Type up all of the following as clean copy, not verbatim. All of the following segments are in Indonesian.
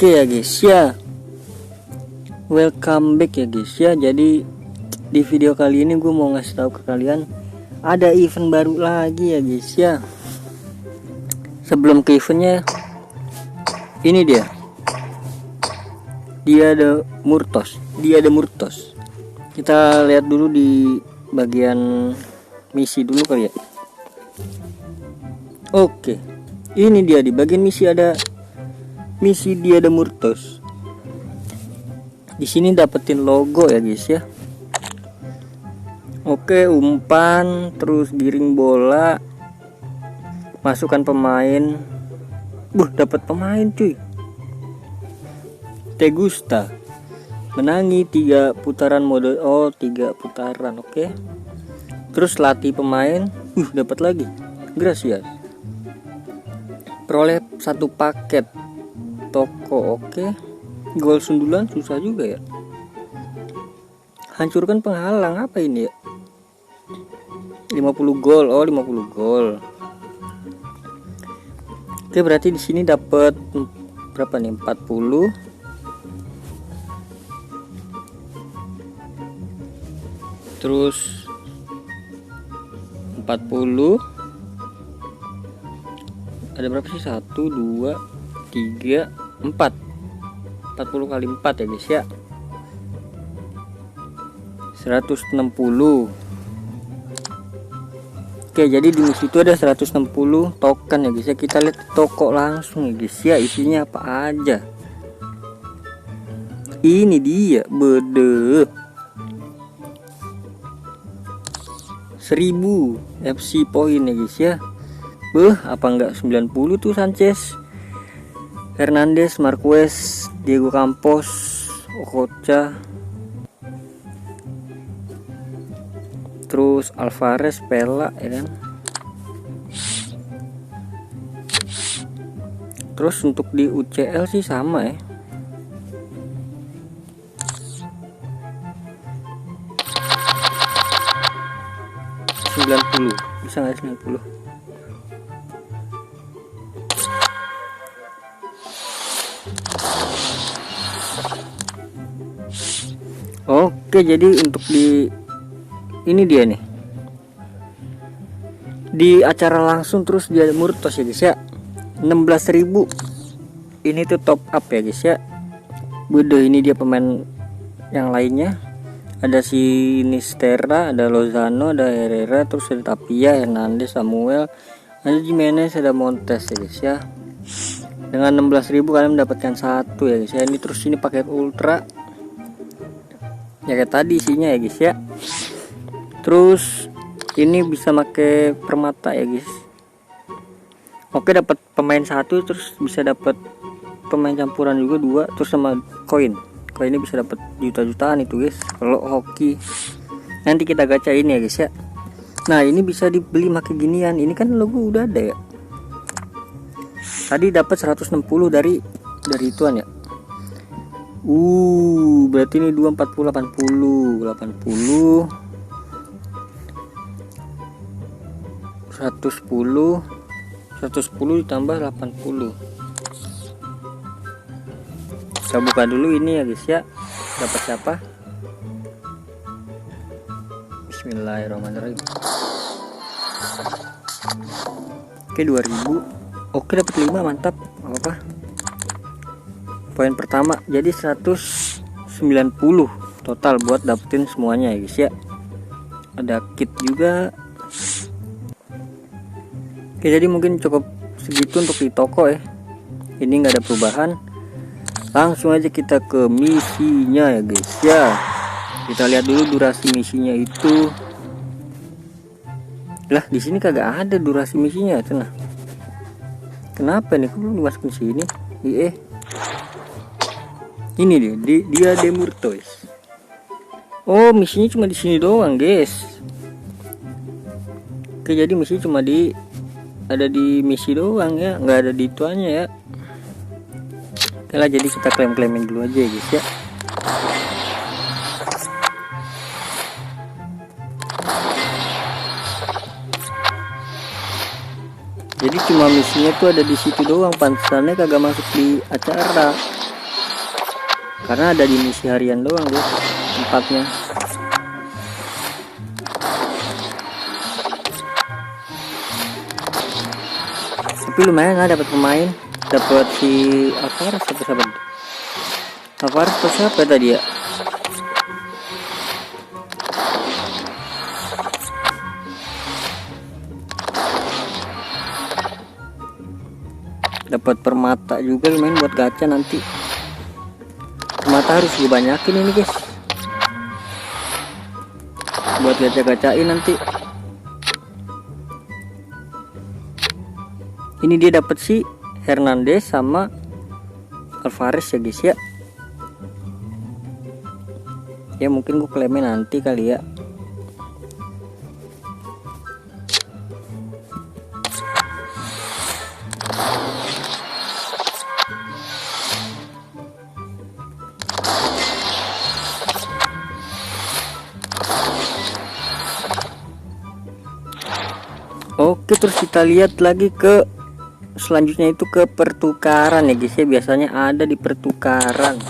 Oke ya guys ya, welcome back ya guys ya. Jadi di video kali ini gue mau ngasih tahu ke kalian ada event baru lagi ya guys ya. Sebelum ke eventnya, ini dia ada Murtos. Kita lihat dulu di bagian misi dulu kali ya. Oke, ini dia di bagian misi ada misi dia ada Murtos. Di sini dapetin logo ya guys ya. Oke, umpan, terus giring bola, masukkan pemain. Dapat pemain cuy. Tegusta menangi 3 putaran mode 3 putaran. Oke. Terus latih pemain. Dapat lagi. Gracias. Peroleh 1 paket toko. Oke. Gol sundulan susah juga ya. Hancurkan penghalang, apa ini ya? 50 gol. 50 gol. Oke, berarti di sini dapat berapa nih? 40. Terus 40. Ada berapa sih? 1 2 3 4. 40 kali 4 ya guys ya. 160. Oke, jadi di misi itu ada 160 token ya guys ya. Kita lihat toko langsung ya guys ya, isinya apa aja. Ini dia, bede 1000 FC poin ya guys ya. Apa enggak 90 tuh Sanchez, Hernandez, Marquez, Diego Campos, Okocha, terus Alvarez, Pela ya kan. Terus untuk di UCL sih sama ya. Bisa nggak 90? Oke, jadi untuk di ini dia nih, di acara langsung terus dia ada Murtos ya guys ya. 16.000 ini tuh top up ya guys ya. Ini dia pemain yang lainnya. Ada si Nistera, ada Lozano, ada Herrera, terus ada Tapia, Hernandez, Samuel, ada Jimenez, ada Montes ya guys ya. Dengan 16.000 kalian mendapatkan 1 ya guys ya. Ini terus ini paket ultra ya kayak tadi isinya ya guys ya. Terus ini bisa pakai permata ya guys. Oke, dapat pemain 1, terus bisa dapat pemain campuran juga 2, terus sama koin ini bisa dapat juta-jutaan itu guys. Kalau hoki nanti kita gacha ini ya guys ya. Nah, ini bisa dibeli pakai ginian. Ini kan logo udah ada ya. Tadi dapat 160 dari ituan ya. Berarti ini 2 40 80 110 ditambah 80. Kita buka dulu ini ya guys ya. Dapat siapa? Bismillahirrahmanirrahim. Oke, 2000. Oke, dapat 5, mantap. Apa? Poin pertama jadi 190 total buat dapetin semuanya ya guys ya. Ada kit juga. Oke, jadi mungkin cukup segitu untuk di toko ya. Ini nggak ada perubahan. Langsung aja kita ke misinya ya guys ya. Kita lihat dulu durasi misinya itu. Lah, di sini kagak ada durasi misinya, tenang. Kenapa nih? Kok belum dimasukin sini? Ini dia ada Murtos. Misinya cuma di sini doang guys. Oke, jadi misi cuma ada di misi doang ya, nggak ada di ituannya ya. Oke lah, jadi kita klaim-klaimin dulu aja ya guys ya. Jadi cuma misinya tuh ada di situ doang, pantesannya kagak masuk di acara. Karena ada di misi harian doang deh tempatnya. Tapi lumayan lah dapat pemain, dapat si Alvarez atau siapa? Alvarez atau siapa tadi ya? Dapat permata juga lumayan buat gacha nanti. Permata harus dibanyakin ini guys, buat gacha-gacain nanti. Ini dia dapat si Hernandez sama Alvarez ya guys ya. Ya mungkin gue klaimnya nanti kali ya. Oke, terus kita lihat lagi ke selanjutnya itu ke pertukaran ya guys ya. Biasanya ada di pertukaran.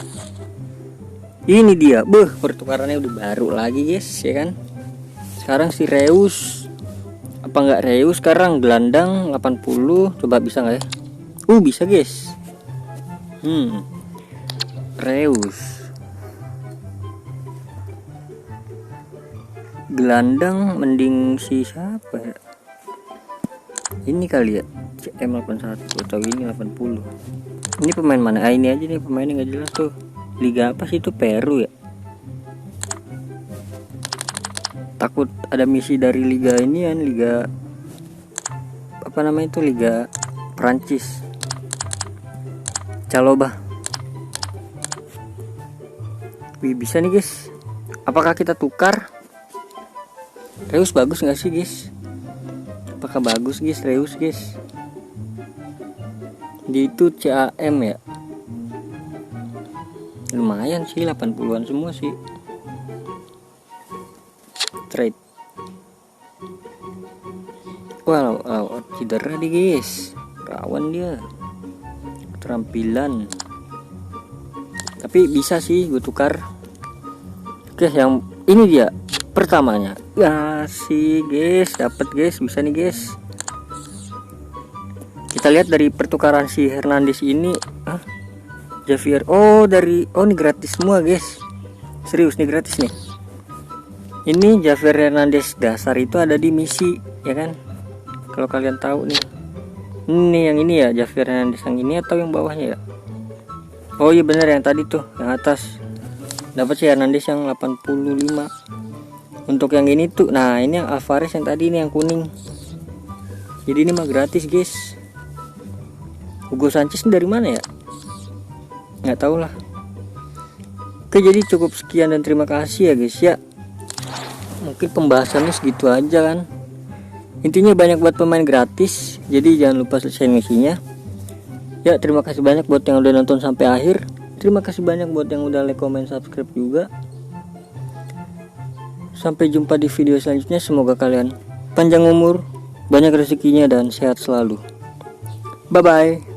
Ini dia, pertukarannya udah baru lagi guys ya kan. Sekarang si Reus, apa enggak Reus sekarang gelandang 80. Coba bisa nggak ya? Bisa guys. Reus gelandang mending si siapa ya? Ini kali ya, CM81 atau ini 80. Ini pemain mana? Ini aja nih pemainnya nggak jelas tuh. Liga apa sih itu? Peru ya. Takut ada misi dari liga ini kan, liga apa namanya itu, liga Prancis. Caloba. Wih, bisa nih guys. Apakah kita tukar? Reus bagus nggak sih guys? Apakah bagus guys Reus guys? Dia itu CAM ya. Lumayan sih, 80-an semua sih. Trade. Wah, cedera dia guys. Rawan dia. Keterampilan. Tapi bisa sih gue tukar. Oke, yang ini dia pertamanya. Ya sih guys, dapat guys, bisa nih guys. Kita lihat dari pertukaran si Hernandez ini. Javier, ini gratis semua guys. Serius nih, gratis nih. Ini Javier Hernandez dasar itu ada di misi ya kan. Kalau kalian tahu nih. Ini yang ini ya, Javier Hernandez yang ini atau yang bawahnya ya? Oh iya bener, yang tadi tuh, yang atas. Dapat si Hernandez yang 85. Untuk yang ini tuh, nah ini yang Alvarez yang tadi, ini yang kuning. Jadi ini mah gratis guys. Hugo Sanchez dari mana ya? Nggak tahu lah. Oke, jadi cukup sekian dan terima kasih ya guys ya. Mungkin pembahasannya segitu aja kan. Intinya banyak buat pemain gratis, jadi jangan lupa selesai misinya. Ya, terima kasih banyak buat yang udah nonton sampai akhir. Terima kasih banyak buat yang udah like, comment, subscribe juga. Sampai jumpa di video selanjutnya. Semoga kalian panjang umur, banyak rezekinya, dan sehat selalu. Bye bye.